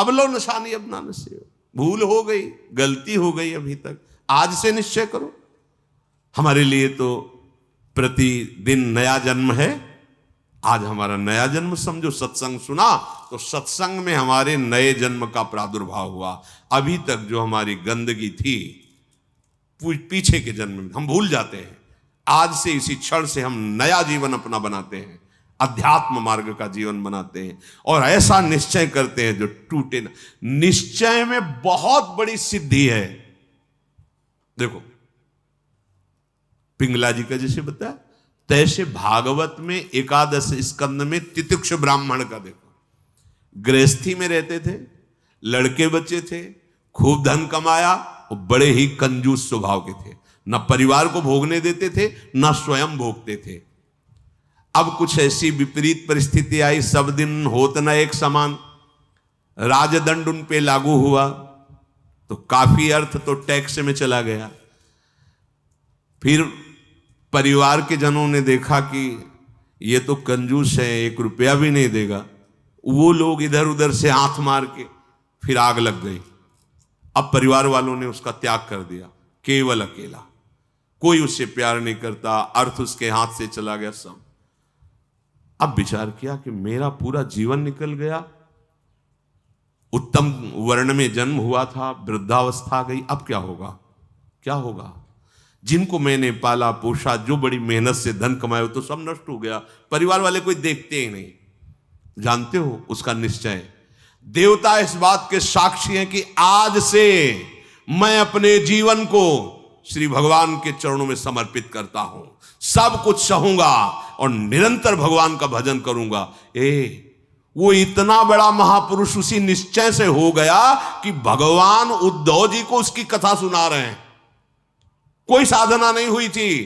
अब लो निशानी अब ना नसे हो, भूल हो गई, गलती हो गई अभी तक, आज से निश्चय करो। हमारे लिए तो प्रतिदिन नया जन्म है। आज हमारा नया जन्म समझो, सत्संग सुना तो सत्संग में हमारे नए जन्म का प्रादुर्भाव हुआ। अभी तक जो हमारी गंदगी थी पीछे के जन्म में हम भूल जाते हैं। आज से इसी क्षण से हम नया जीवन अपना बनाते हैं, अध्यात्म मार्ग का जीवन बनाते हैं और ऐसा निश्चय करते हैं जो टूटे ना। निश्चय में बहुत बड़ी सिद्धि है। देखो पिंगला जी का जैसे बताया, तैसे भागवत में एकादश स्कंद में तितिक्ष ब्राह्मण का देखो, गृहस्थी में रहते थे, लड़के बच्चे थे, खूब धन कमाया और बड़े ही कंजूस स्वभाव के थे, न परिवार को भोगने देते थे न स्वयं भोगते थे। अब कुछ ऐसी विपरीत परिस्थिति आई, सब दिन होत न एक समान, राजदंड उन पे लागू हुआ तो काफी अर्थ तो टैक्स में चला गया। फिर परिवार के जनों ने देखा कि ये तो कंजूस है, 1 रुपया भी नहीं देगा। वो लोग इधर उधर से हाथ मार के फिर आग लग गई। अब परिवार वालों ने उसका त्याग कर दिया, केवल अकेला, कोई उससे प्यार नहीं करता, अर्थ उसके हाथ से चला गया सब। अब विचार किया कि मेरा पूरा जीवन निकल गया, उत्तम वर्ण में जन्म हुआ था, वृद्धावस्था आ गई, अब क्या होगा, क्या होगा। जिनको मैंने पाला पोषा, जो बड़ी मेहनत से धन कमाए, तो सब नष्ट हो गया, परिवार वाले कोई देखते ही नहीं। जानते हो उसका निश्चय, देवता इस बात के साक्षी हैं कि आज से मैं अपने जीवन को श्री भगवान के चरणों में समर्पित करता हूं, सब कुछ सहूंगा और निरंतर भगवान का भजन करूंगा। वो इतना बड़ा महापुरुष उसी निश्चय से हो गया कि भगवान उद्धव जी को उसकी कथा सुना रहे हैं। कोई साधना नहीं हुई थी,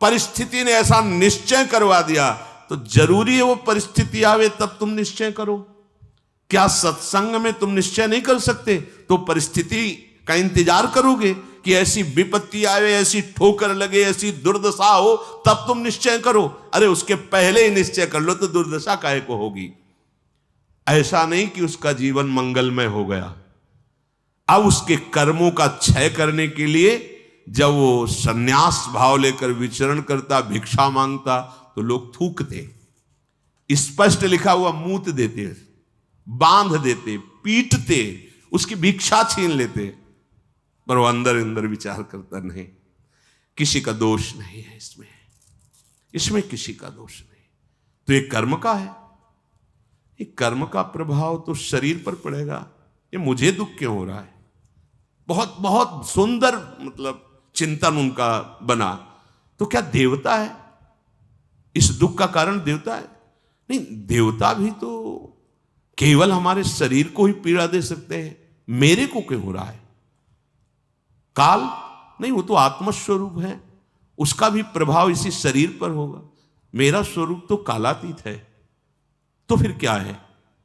परिस्थिति ने ऐसा निश्चय करवा दिया। तो जरूरी है वो परिस्थिति आवे तब तुम निश्चय करो। क्या सत्संग में तुम निश्चय नहीं कर सकते तो परिस्थिति का इंतजार करोगे कि ऐसी विपत्ति आवे, ऐसी ठोकर लगे, ऐसी दुर्दशा हो तब तुम निश्चय करो? अरे उसके पहले ही निश्चय कर लो तो दुर्दशा काहे को होगी। ऐसा नहीं कि उसका जीवन मंगलमय हो गया। अब उसके कर्मों का क्षय करने के लिए जब वो सन्यास भाव लेकर विचरण करता, भिक्षा मांगता, तो लोग थूकते, स्पष्ट लिखा हुआ मूत देते, बांध देते, पीटते, उसकी भिक्षा छीन लेते। पर वो अंदर अंदर विचार करता, नहीं, किसी का दोष नहीं है इसमें किसी का दोष नहीं। तो ये कर्म का है, ये कर्म का प्रभाव तो शरीर पर पड़ेगा। ये मुझे दुख क्यों हो रहा है? बहुत बहुत सुंदर मतलब चिंतन उनका बना। तो क्या देवता है इस दुख का कारण? देवता है नहीं, देवता भी तो केवल हमारे शरीर को ही पीड़ा दे सकते हैं। मेरे को क्यों हो रहा है? काल नहीं, वो तो आत्मस्वरूप है, उसका भी प्रभाव इसी शरीर पर होगा। मेरा स्वरूप तो कालातीत है। तो फिर क्या है?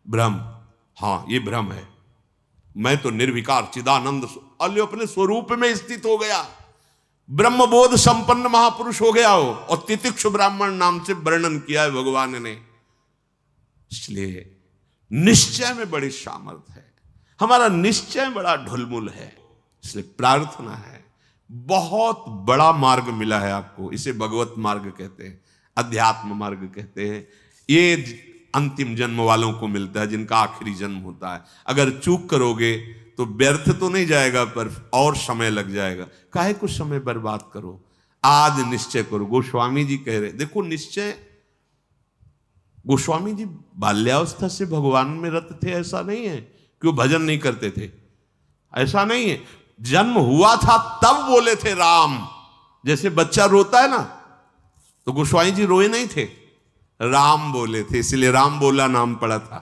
भ्रम। हाँ, ये भ्रम है। मैं तो निर्विकार चिदानंद अपने स्वरूप में स्थित हो गया, ब्रह्मबोध संपन्न महापुरुष हो गया हो। और तितिक्ष ब्राह्मण नाम से वर्णन किया है भगवान ने। इसलिए निश्चय में बड़ी सामर्थ्य है, हमारा निश्चय बड़ा ढुलमुल है। इसलिए प्रार्थना है, बहुत बड़ा मार्ग मिला है आपको, इसे भगवत मार्ग कहते हैं, अध्यात्म मार्ग कहते हैं। ये अंतिम जन्म वालों को मिलता है, जिनका आखिरी जन्म होता है। अगर चूक करोगे तो व्यर्थ तो नहीं जाएगा, पर और समय लग जाएगा। काहे कुछ समय बर्बाद करो, आज निश्चय करो। गोस्वामी जी कह रहे, देखो निश्चय, गोस्वामी जी बाल्यावस्था से भगवान में रत थे, ऐसा नहीं है कि वो भजन नहीं करते थे, ऐसा नहीं है। जन्म हुआ था तब बोले थे राम, जैसे बच्चा रोता है ना, तो गोस्वामी जी रोए नहीं थे, राम बोले थे, इसलिए राम बोला नाम पड़ा था।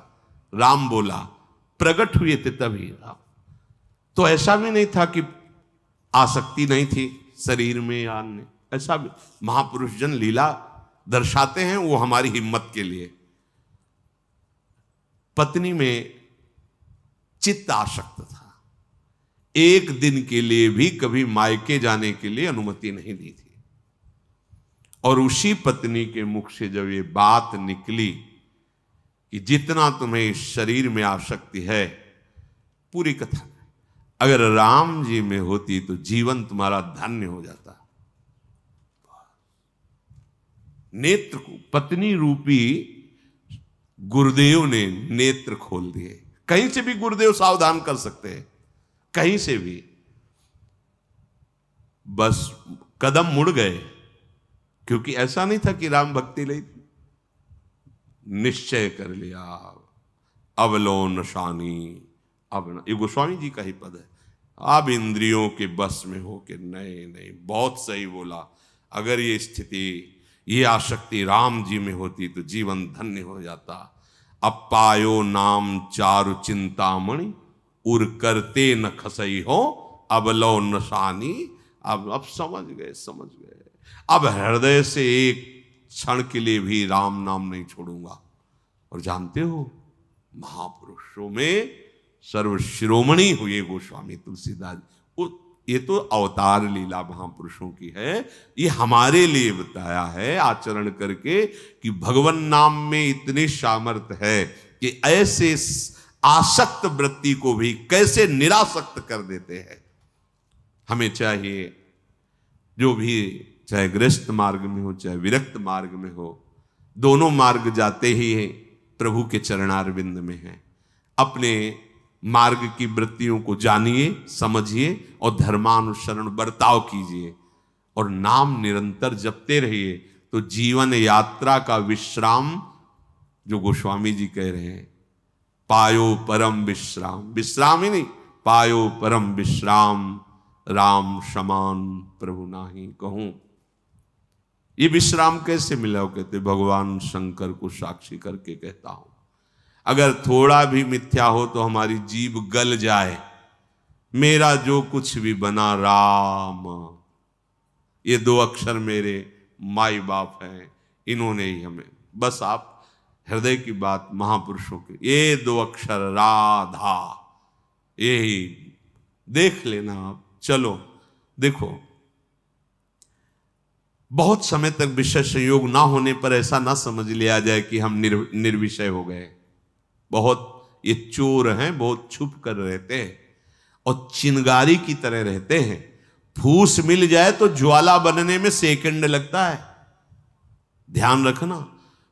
राम बोला, प्रकट हुए थे तभी राम। तो ऐसा भी नहीं था कि आसक्ति नहीं थी शरीर में या अन्य, ऐसा भी महापुरुष जन लीला दर्शाते हैं, वो हमारी हिम्मत के लिए। पत्नी में चित्त आसक्त था, एक दिन के लिए भी कभी मायके जाने के लिए अनुमति नहीं दी थी। और उसी पत्नी के मुख से जब ये बात निकली कि जितना तुम्हें इस शरीर में आसक्ति है, पूरी कथा अगर राम जी में होती तो जीवन तुम्हारा धन्य हो जाता। नेत्र को पत्नी रूपी गुरुदेव ने नेत्र खोल दिए। कहीं से भी गुरुदेव सावधान कर सकते हैं, कहीं से भी, बस कदम मुड़ गए। क्योंकि ऐसा नहीं था कि राम भक्ति नहीं थी, निश्चय कर लिया अवलो नशानी। अब ये गोस्वामी जी का ही पद है, अब इंद्रियों के बस में हो के नहीं नहीं, बहुत सही बोला। अगर ये स्थिति, ये आसक्ति राम जी में होती तो जीवन धन्य हो जाता। अब पायो नाम चारु चिंतामणि, उर करते न खसई हो अबलो नशानी। अब समझ गए, समझ गए। अब हृदय से एक क्षण के लिए भी राम नाम नहीं छोड़ूंगा। और जानते हो, महापुरुषों में सर्वशिरोमणि हुए गोस्वामी तुलसीदास। ये तो अवतार लीला महापुरुषों की है, ये हमारे लिए बताया है आचरण करके कि भगवान नाम में इतनी सामर्थ्य है कि ऐसे आसक्त वृत्ति को भी कैसे निरासक्त कर देते हैं। हमें चाहिए जो भी, चाहे गृहस्थ मार्ग में हो चाहे विरक्त मार्ग में हो, दोनों मार्ग जाते ही प्रभु के चरणारविंद में हैं। अपने मार्ग की वृत्तियों को जानिए, समझिए और धर्मानुसरण बर्ताव कीजिए और नाम निरंतर जपते रहिए। तो जीवन यात्रा का विश्राम, जो गोस्वामी जी कह रहे हैं, पायो परम विश्राम, विश्राम ही नहीं, पायो परम विश्राम, राम समान प्रभु नाही कहूं। ये विश्राम कैसे मिला? वो कहते भगवान शंकर को साक्षी करके कहता हूं। अगर थोड़ा भी मिथ्या हो तो हमारी जीभ गल जाए, मेरा जो कुछ भी बना राम, ये दो अक्षर मेरे माई बाप हैं, इन्होंने ही हमें, बस आप हृदय की बात महापुरुषों की, ये दो अक्षर राधा, यही देख लेना आप। चलो देखो, बहुत समय तक विषय संयोग ना होने पर ऐसा ना समझ लिया जाए कि हम निर्विषय हो गए। बहुत ये चोर हैं, बहुत छुप कर रहते हैं और चिंगारी की तरह रहते हैं। फूस मिल जाए तो ज्वाला बनने में सेकंड लगता है। ध्यान रखना,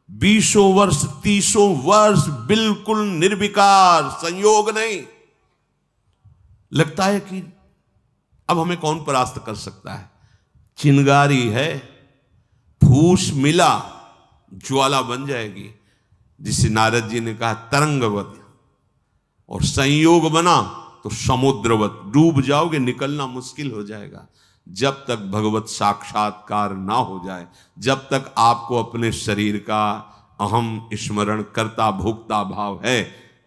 20 वर्ष 30 वर्ष बिल्कुल निर्विकार, संयोग नहीं। लगता है कि अब हमें कौन परास्त कर सकता है। चिंगारी है, फूस मिला ज्वाला बन जाएगी, जिसे नारद जी ने कहा तरंगवत, और संयोग बना तो समुद्रवत, डूब जाओगे, निकलना मुश्किल हो जाएगा। जब तक भगवत साक्षात्कार ना हो जाए, जब तक आपको अपने शरीर का अहम स्मरण करता भोक्ता भाव है,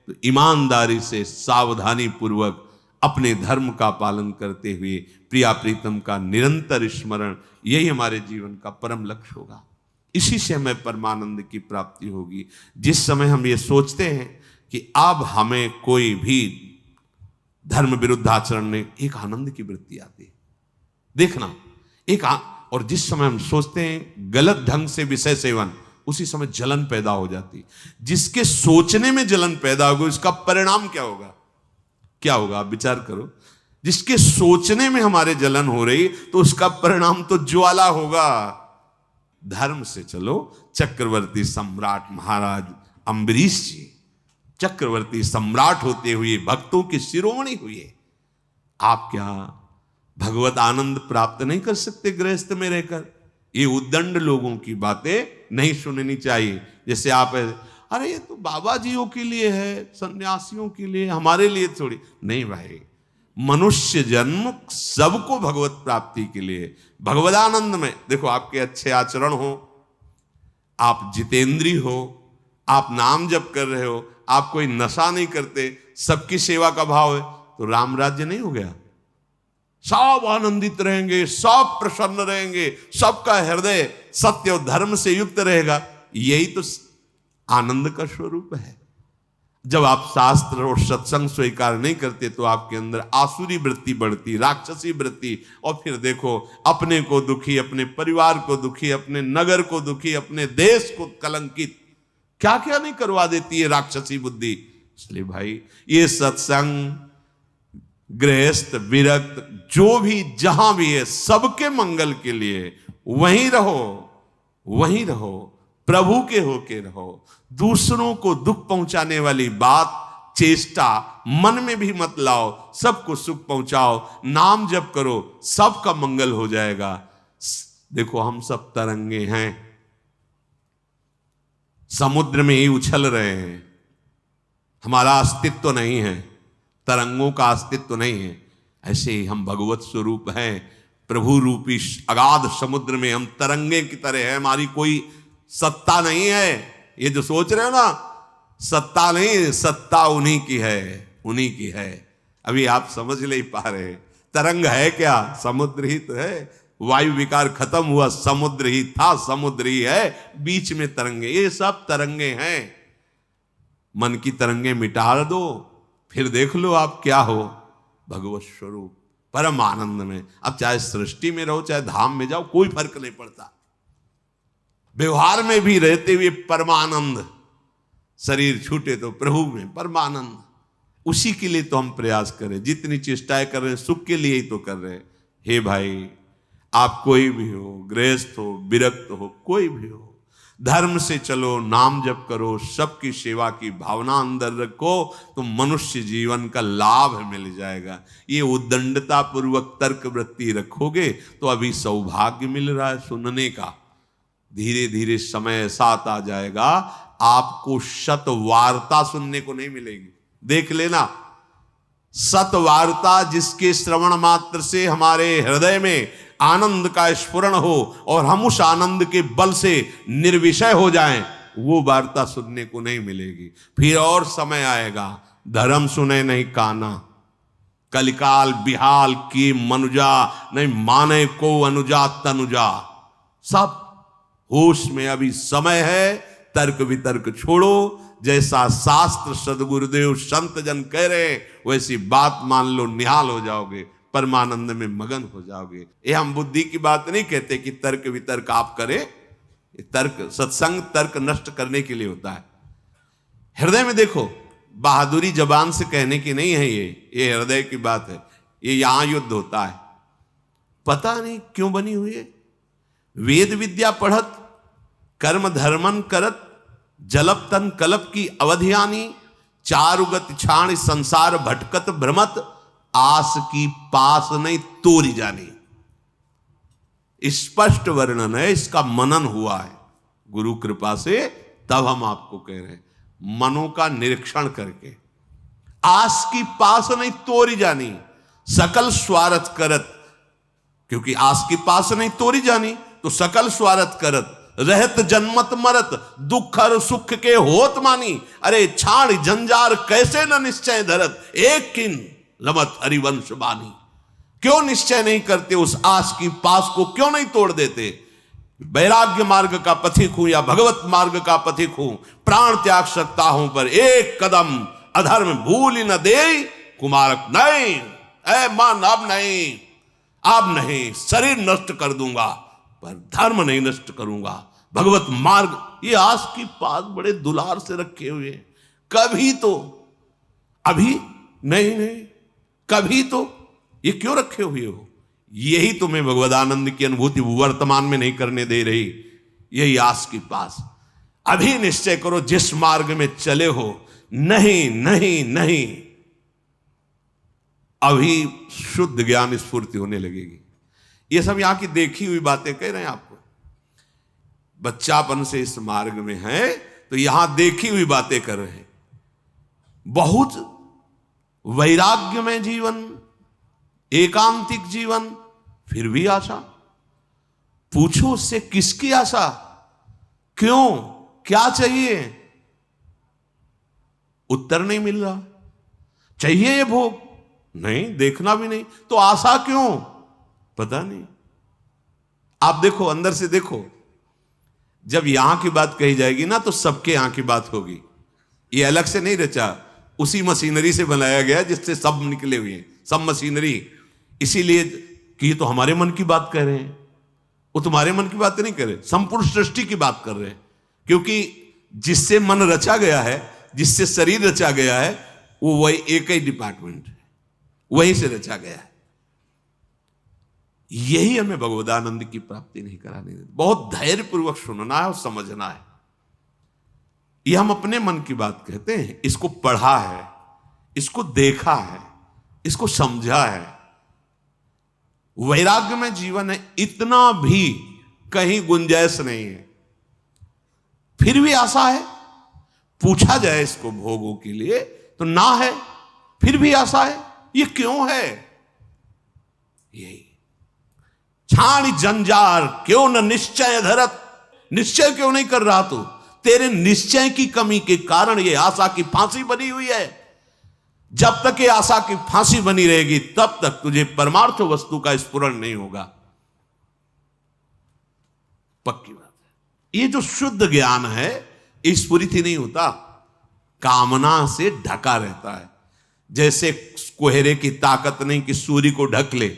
तो ईमानदारी से सावधानी पूर्वक अपने धर्म का पालन करते हुए प्रिया प्रीतम का निरंतर स्मरण, यही हमारे जीवन का परम लक्ष्य होगा। इसी से हमें परमानंद की प्राप्ति होगी। जिस समय हम ये सोचते हैं कि अब हमें कोई भी धर्म विरुद्ध आचरण नहीं, एक आनंद की वृत्ति आती है। देखना, और जिस समय हम सोचते हैं गलत ढंग से विषय सेवन, उसी समय जलन पैदा हो जाती। जिसके सोचने में जलन पैदा होगी, उसका परिणाम क्या होगा? क्या होगा आप विचार करो। जिसके सोचने में हमारे जलन हो रही, तो उसका परिणाम तो ज्वाला होगा। धर्म से चलो। चक्रवर्ती सम्राट महाराज अम्बरीश जी चक्रवर्ती सम्राट होते हुए भक्तों के शिरोमणि हुए। आप क्या भगवत आनंद प्राप्त नहीं कर सकते गृहस्थ में रहकर? ये उद्दंड लोगों की बातें नहीं सुननी चाहिए। जैसे आप, अरे ये तो बाबा जियों के लिए है, सन्यासियों के लिए, हमारे लिए थोड़ी नहीं। भाई, मनुष्य जन्म सबको भगवत प्राप्ति के लिए, भगवदानंद में। देखो, आपके अच्छे आचरण हो, आप जितेंद्री हो, आप नाम जप कर रहे हो, आप कोई नशा नहीं करते, सबकी सेवा का भाव है, तो राम राज्य नहीं हो गया? सब आनंदित रहेंगे, सब प्रसन्न रहेंगे, सबका हृदय सत्य और धर्म से युक्त रहेगा। यही तो आनंद का स्वरूप है। जब आप शास्त्र और सत्संग स्वीकार नहीं करते तो आपके अंदर आसुरी वृत्ति बढ़ती, राक्षसी वृत्ति, और फिर देखो अपने को दुखी, अपने परिवार को दुखी, अपने नगर को दुखी, अपने देश को कलंकित, क्या क्या नहीं करवा देती है राक्षसी बुद्धि। इसलिए भाई, ये सत्संग गृहस्थ विरक्त जो भी जहां भी है, सबके मंगल के लिए वहीं रहो, वहीं रहो, प्रभु के होके रहो। दूसरों को दुख पहुंचाने वाली बात, चेष्टा मन में भी मत लाओ, सबको सुख पहुंचाओ, नाम जप करो, सबका मंगल हो जाएगा। देखो हम सब तरंगे हैं, समुद्र में ही उछल रहे हैं, हमारा अस्तित्व तो नहीं है, तरंगों का अस्तित्व तो नहीं है। ऐसे ही हम भगवत स्वरूप हैं, प्रभु रूपी अगाध समुद्र में हम तरंगे की तरह है, हमारी कोई सत्ता नहीं है। ये जो सोच रहे हो ना, सत्ता नहीं, सत्ता उन्हीं की है, उन्हीं की है। अभी आप समझ नहीं पा रहे, तरंग है क्या? समुद्र ही तो है। वायु विकार खत्म हुआ, समुद्र ही था, समुद्र ही है, बीच में तरंगे, ये सब तरंगे हैं। मन की तरंगे मिटा दो, फिर देख लो आप क्या हो, भगवत स्वरूप परम आनंद में। अब चाहे सृष्टि में रहो, चाहे धाम में जाओ, कोई फर्क नहीं पड़ता। व्यवहार में भी रहते हुए परमानंद, शरीर छूटे तो प्रभु में परमानंद। उसी के लिए तो हम प्रयास करें, जितनी चेष्टाएं कर रहे हैं सुख के लिए ही तो कर रहे हैं। हे भाई, आप कोई भी हो, गृहस्थ हो, विरक्त हो, कोई भी हो, धर्म से चलो, नाम जप करो, सबकी सेवा की भावना अंदर रखो, तो मनुष्य जीवन का लाभ मिल जाएगा। ये उद्दंडता पूर्वक तर्क वृत्ति रखोगे तो अभी सौभाग्य मिल रहा है सुनने का, धीरे धीरे समय साथ आ जाएगा, आपको शत वार्ता सुनने को नहीं मिलेगी। देख लेना, सत वार्ता जिसके श्रवण मात्र से हमारे हृदय में आनंद का स्फुरण हो और हम उस आनंद के बल से निर्विषय हो जाएं, वो वार्ता सुनने को नहीं मिलेगी। फिर और समय आएगा, धर्म सुने नहीं काना, कलिकाल बिहाल की मनुजा, नहीं माने को अनुजा तनुजा। सब होश में अभी समय है, तर्क वितर्क छोड़ो, जैसा शास्त्र सदगुरुदेव संत जन कह रहे वैसी बात मान लो, निहाल हो जाओगे, परमानंद में मगन हो जाओगे। ये हम बुद्धि की बात नहीं कहते कि तर्क वितर्क आप करें, तर्क सत्संग तर्क नष्ट करने के लिए होता है। हृदय में देखो, बहादुरी जबान से कहने की नहीं है, ये हृदय की बात है। ये यहां युद्ध होता है, पता नहीं क्यों बनी हुई है। वेद विद्या पढ़त, कर्म धर्मन करत, जलप तन कलप की अवधियानी, चारुगत छाण संसार भटकत भ्रमत, आस की पास नहीं तोरी जानी। स्पष्ट वर्णन है, इसका मनन हुआ है गुरु कृपा से, तब हम आपको कह रहे हैं, मनों का निरीक्षण करके। आस की पास नहीं तोरी जानी, सकल स्वार्थ करत, क्योंकि आस की पास नहीं तोरी जानी तो सकल स्वार्थ करत, रहत जन्मत मरत, दुख और सुख के होत मानी। अरे छाड़ जंजार कैसे न निश्चय धरत, एक किन रमत हरिवंश बानी। क्यों निश्चय नहीं करते, उस आस की पास को क्यों नहीं तोड़ देते? वैराग्य मार्ग का पथिक हूं या भगवत मार्ग का पथिक हूं, प्राण त्याग सकता हूं, पर एक कदम अधर्म भूल न दे कुमारक नहीं। ऐ मन अब नहीं, अब नहीं, शरीर नष्ट कर दूंगा पर धर्म नहीं नष्ट करूंगा। भगवत मार्ग, ये आस की पास बड़े दुलार से रखे हुए, कभी तो, अभी नहीं, कभी तो, ये क्यों रखे हुए हो? यही तुम्हें भगवदानंद की अनुभूति वर्तमान में नहीं करने दे रही, यही आस की पास। अभी निश्चय करो जिस मार्ग में चले हो, नहीं नहीं नहीं, अभी शुद्ध ज्ञान स्फूर्ति होने लगेगी। ये सब यहां की देखी हुई बातें कह रहे हैं आपको। बच्चापन से इस मार्ग में है तो यहां देखी हुई बातें कर रहे हैं। बहुत वैराग्य में जीवन, एकांतिक जीवन, फिर भी आशा। पूछो उससे किसकी आशा, क्यों, क्या चाहिए? उत्तर नहीं मिल रहा। चाहिए ये भोग? नहीं, देखना भी नहीं, तो आशा क्यों? पता नहीं। आप देखो, अंदर से देखो, जब यहां की बात कही जाएगी ना तो सबके यहां की बात होगी। ये अलग से नहीं रचा, उसी मशीनरी से बनाया गया जिससे सब निकले हुए हैं, सब मशीनरी। इसीलिए कि ये तो हमारे मन की बात कर रहे हैं, वो तुम्हारे मन की बात नहीं कर रहे, संपूर्ण सृष्टि की बात कर रहे हैं। क्योंकि जिससे मन रचा गया है, जिससे शरीर रचा गया है, वो वही एक ही डिपार्टमेंट है। वहीं से रचा गया है। यही हमें भगवदानंद की प्राप्ति नहीं करानी देती। बहुत धैर्यपूर्वक सुनना है और समझना है। यह हम अपने मन की बात कहते हैं, इसको पढ़ा है, इसको देखा है, इसको समझा है। वैराग्य में जीवन है, इतना भी कहीं गुंजाइश नहीं है। फिर भी आशा है, पूछा जाए इसको भोगों के लिए तो ना है, फिर भी आशा है। ये क्यों है? यही छाणी जंजार क्यों न निश्चय धरत। निश्चय क्यों नहीं कर रहा तू? तेरे निश्चय की कमी के कारण ये आशा की फांसी बनी हुई है। जब तक ये आशा की फांसी बनी रहेगी तब तक तुझे परमार्थ वस्तु का स्फुरण नहीं होगा। पक्की बात है। ये जो शुद्ध ज्ञान है स्फुरित ही नहीं होता, कामना से ढका रहता है। जैसे कोहरे की ताकत नहीं कि सूर्य को ढक ले,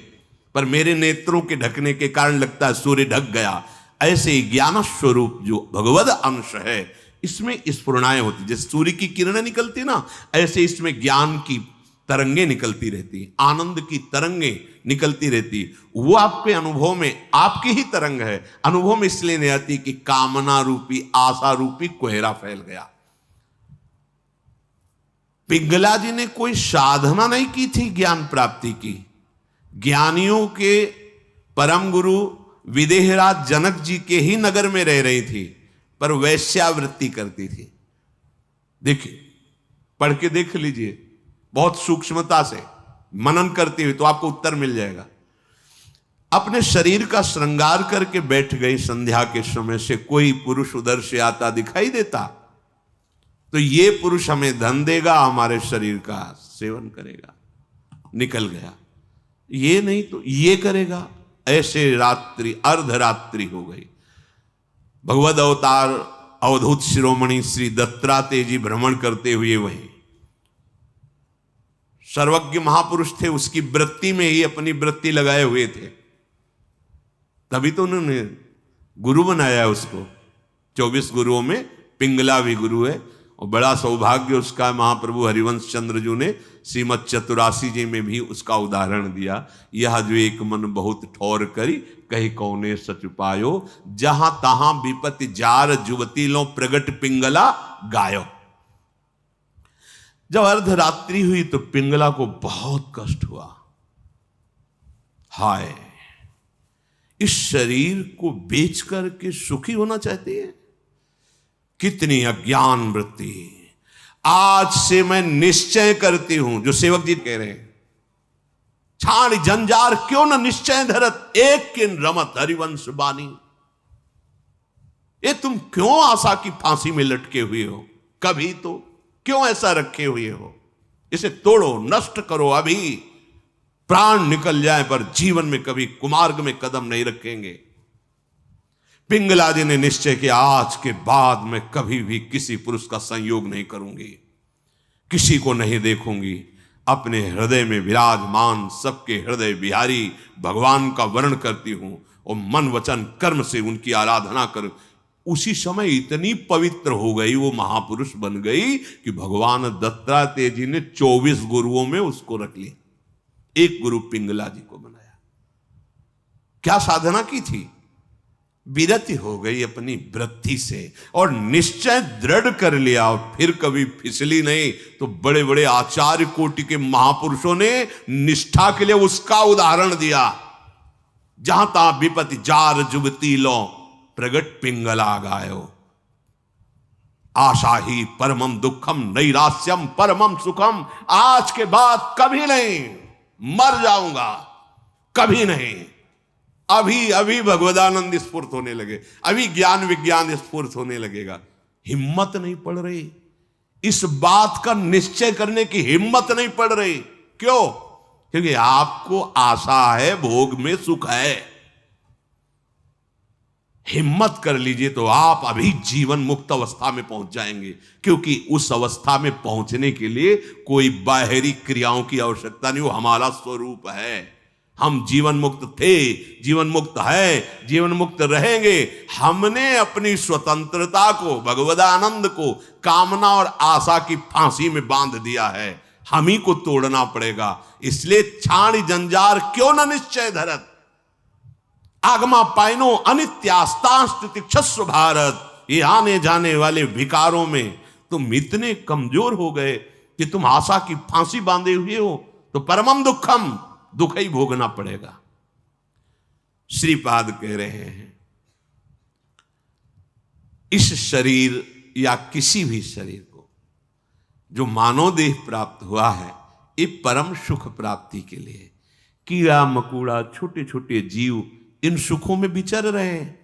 पर मेरे नेत्रों के ढकने के कारण लगता है सूर्य ढक गया। ऐसे ही ज्ञान स्वरूप जो भगवद अंश है इसमें स्फुरणाएं होती, जैसे सूर्य की किरणें निकलती ना, ऐसे इसमें ज्ञान की तरंगे निकलती रहती, आनंद की तरंगे निकलती रहती। वो आपके अनुभव में आपकी ही तरंग है। अनुभव में इसलिए नहीं आती कि कामना रूपी आशा रूपी कोहरा फैल गया। पिंगला जी ने कोई साधना नहीं की थी ज्ञान प्राप्ति की। ज्ञानियों के परम गुरु विदेहराज जनक जी के ही नगर में रह रही थी, पर वैश्यावृत्ति करती थी। देखिए, पढ़ के देख लीजिए, बहुत सूक्ष्मता से मनन करती हुई तो आपको उत्तर मिल जाएगा। अपने शरीर का श्रृंगार करके बैठ गई। संध्या के समय से कोई पुरुष उधर से आता दिखाई देता तो ये पुरुष हमें धन देगा, हमारे शरीर का सेवन करेगा, निकल गया। ये नहीं तो ये करेगा। ऐसे रात्रि अर्धरात्रि हो गई। भगवद अवतार अवधूत शिरोमणि श्री दत्तात्रेय जी भ्रमण करते हुए वहीं सर्वज्ञ महापुरुष थे, उसकी वृत्ति में ही अपनी वृत्ति लगाए हुए थे। तभी तो उन्होंने गुरु बनाया उसको। 24 गुरुओं में पिंगला भी गुरु है। और बड़ा सौभाग्य उसका महाप्रभु हरिवंश चंद्र जी ने श्रीमद चतुरासी जी में भी उसका उदाहरण दिया। यह जो एक मन बहुत ठौर करी, कही कौने सच पायो, जहां तहां विपत्ति जार जुवती लो प्रगट पिंगला गायो। जब अर्धरात्रि हुई तो पिंगला को बहुत कष्ट हुआ। हाय, इस शरीर को बेच करके सुखी होना चाहती है। कितनी अज्ञान वृत्ति। आज से मैं निश्चय करती हूं, जो सेवक जी कह रहे हैं, छाण जंजार क्यों न निश्चय धरत, एक किन रमत हरिवंश बानी। ये तुम क्यों आशा की फांसी में लटके हुए हो? कभी तो क्यों ऐसा रखे हुए हो? इसे तोड़ो, नष्ट करो अभी। प्राण निकल जाए पर जीवन में कभी कुमार्ग में कदम नहीं रखेंगे। पिंगला जी ने निश्चय किया, आज के बाद मैं कभी भी किसी पुरुष का संयोग नहीं करूंगी, किसी को नहीं देखूंगी। अपने हृदय में विराजमान सबके हृदय बिहारी भगवान का वर्ण करती हूं और मन वचन कर्म से उनकी आराधना कर। उसी समय इतनी पवित्र हो गई, वो महापुरुष बन गई कि भगवान दत्तात्रेय जी ने 24 गुरुओं में उसको रख लिया, एक गुरु पिंगला जी को बनाया। क्या साधना की थी? विरति हो गई अपनी वृत्ति से और निश्चय दृढ़ कर लिया और फिर कभी फिसली नहीं। तो बड़े बड़े आचार्य कोटि के महापुरुषों ने निष्ठा के लिए उसका उदाहरण दिया। जहां तहां विपत्ति जार जुगती लो प्रगट पिंगला गायो। आशा ही परमम दुखम नैरास्यम परमम सुखम। आज के बाद कभी नहीं, मर जाऊंगा, कभी नहीं। अभी अभी भगवदानंद स्फूर्त होने लगे, अभी ज्ञान विज्ञान स्फूर्त होने लगेगा। हिम्मत नहीं पड़ रही, इस बात का निश्चय करने की हिम्मत नहीं पड़ रही। क्यों? क्योंकि आपको आशा है, भोग में सुख है। हिम्मत कर लीजिए तो आप अभी जीवन मुक्त अवस्था में पहुंच जाएंगे। क्योंकि उस अवस्था में पहुंचने के लिए कोई बाहरी क्रियाओं की आवश्यकता नहीं, वो हमारा स्वरूप है। हम जीवन मुक्त थे, जीवन मुक्त है, जीवन मुक्त रहेंगे। हमने अपनी स्वतंत्रता को, भगवदानंद को कामना और आशा की फांसी में बांध दिया है। हम ही को तोड़ना पड़ेगा। इसलिए छाण जंजार क्यों न निश्चय धरत, आगमा पाइनो अनित्यास्तास्तिक्षस्व भारत। ये आने जाने वाले विकारों में तुम इतने कमजोर हो गए कि तुम आशा की फांसी बांधे हुए हो, तो परमम दुखम, दुख ही भोगना पड़ेगा। श्रीपाद कह रहे हैं इस शरीर या किसी भी शरीर को जो मानव देह प्राप्त हुआ है, ये परम सुख प्राप्ति के लिए। कीड़ा मकोड़ा छोटे छोटे जीव इन सुखों में विचर रहे हैं।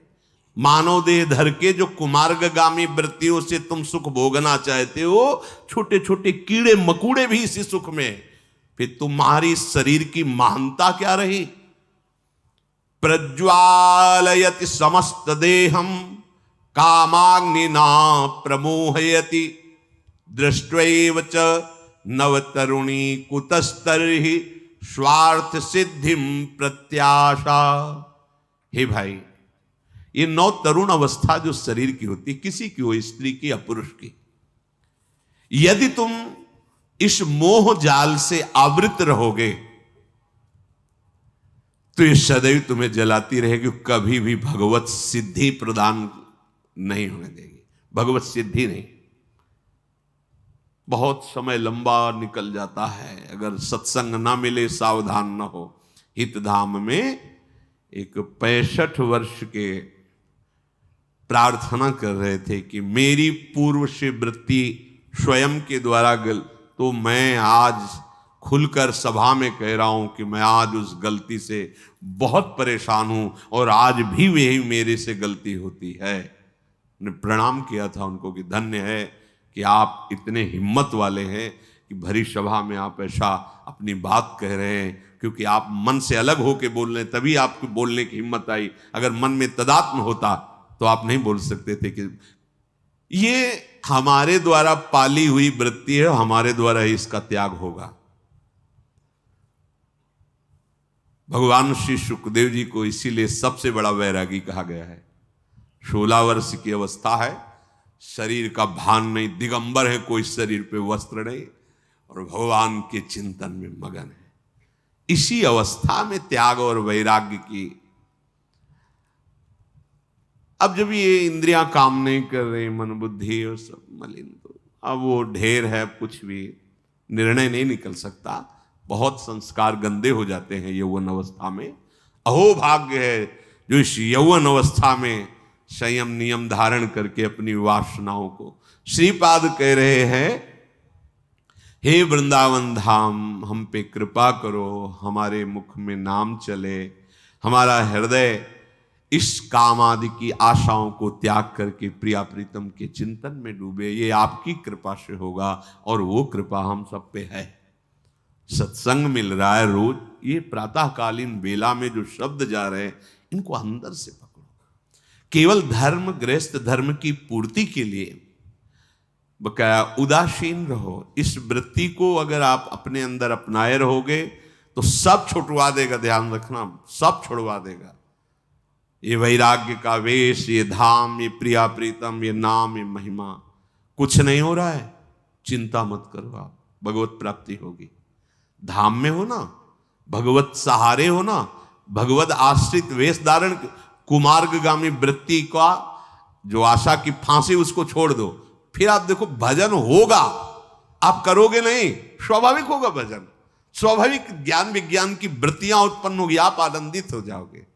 मानव देह धर के जो कुमार्गगामी वृत्तियों से तुम सुख भोगना चाहते हो, छोटे छोटे कीड़े मकोड़े भी इसी सुख में। फिर तुम्हारी शरीर की महानता क्या रही? प्रज्वालयति समस्त देहम कामाग्निना प्रमोहयति दृष्ट्वैव च नवतरुणी कुतस्तर्हि स्वार्थ सिद्धिम प्रत्याशा। हे भाई, ये नौ तरुण अवस्था जो शरीर की होती, किसी की हो, स्त्री की या पुरुष की, यदि तुम इस मोह जाल से आवृत रहोगे तो ये सदैव तुम्हें जलाती रहेगी, कभी भी भगवत सिद्धि प्रदान नहीं होने देगी। भगवत सिद्धि नहीं। बहुत समय लंबा निकल जाता है अगर सत्संग ना मिले, सावधान ना हो। हितधाम में एक 65 वर्ष के प्रार्थना कर रहे थे कि मेरी पूर्व से वृत्ति स्वयं के द्वारा तो मैं आज खुलकर सभा में कह रहा हूं कि मैं आज उस गलती से बहुत परेशान हूं और आज भी वही मेरे से गलती होती है। ने प्रणाम किया था उनको कि धन्य है कि आप इतने हिम्मत वाले हैं कि भरी सभा में आप ऐसा अपनी बात कह रहे हैं, क्योंकि आप मन से अलग होकर बोल रहे हैं, तभी आपको बोलने की हिम्मत आई। अगर मन में तदात्म होता तो आप नहीं बोल सकते थे। कि ये हमारे द्वारा पाली हुई वृत्ति है, हमारे द्वारा ही इसका त्याग होगा। भगवान श्री सुखदेव जी को इसीलिए सबसे बड़ा वैरागी कहा गया है। 16 वर्ष की अवस्था है, शरीर का भान नहीं, दिगंबर है, कोई शरीर पे वस्त्र नहीं, और भगवान के चिंतन में मगन है। इसी अवस्था में त्याग और वैराग्य की। अब जब ये इंद्रियां काम नहीं कर रही, मन बुद्धि और सब मलिन, तो अब वो ढेर है, कुछ भी निर्णय नहीं निकल सकता। बहुत संस्कार गंदे हो जाते हैं यौवन अवस्था में। अहो भाग्य है जो इस यौवन अवस्था में संयम नियम धारण करके अपनी वासनाओं को। श्रीपाद कह रहे हैं, हे वृंदावन धाम, हम पे कृपा करो, हमारे मुख में नाम चले, हमारा हृदय इस काम आदि की आशाओं को त्याग करके प्रिया प्रीतम के चिंतन में डूबे। ये आपकी कृपा से होगा, और वो कृपा हम सब पे है। सत्संग मिल रहा है रोज, ये प्रातःकालीन बेला में जो शब्द जा रहे हैं, इनको अंदर से पकड़ो। केवल धर्म, गृहस्थ धर्म की पूर्ति के लिए बकाया उदासीन रहो। इस वृत्ति को अगर आप अपने अंदर अपनाए रहोगे तो सब छुड़वा देगा। ध्यान रखना, सब छुड़वा देगा। ये वैराग्य का वेश, ये धाम, ये प्रिया प्रीतम, ये नाम, ये महिमा, कुछ नहीं हो रहा है, चिंता मत करो, आप भगवत प्राप्ति होगी। धाम में हो ना, भगवत सहारे हो ना, भगवत आश्रित वेश धारण, कुमार्गगामी वृत्ति का जो आशा की फांसी, उसको छोड़ दो। फिर आप देखो भजन होगा। आप करोगे नहीं, स्वाभाविक होगा भजन। स्वाभाविक ज्ञान विज्ञान की वृत्तियां उत्पन्न होगी, आप आनंदित हो जाओगे।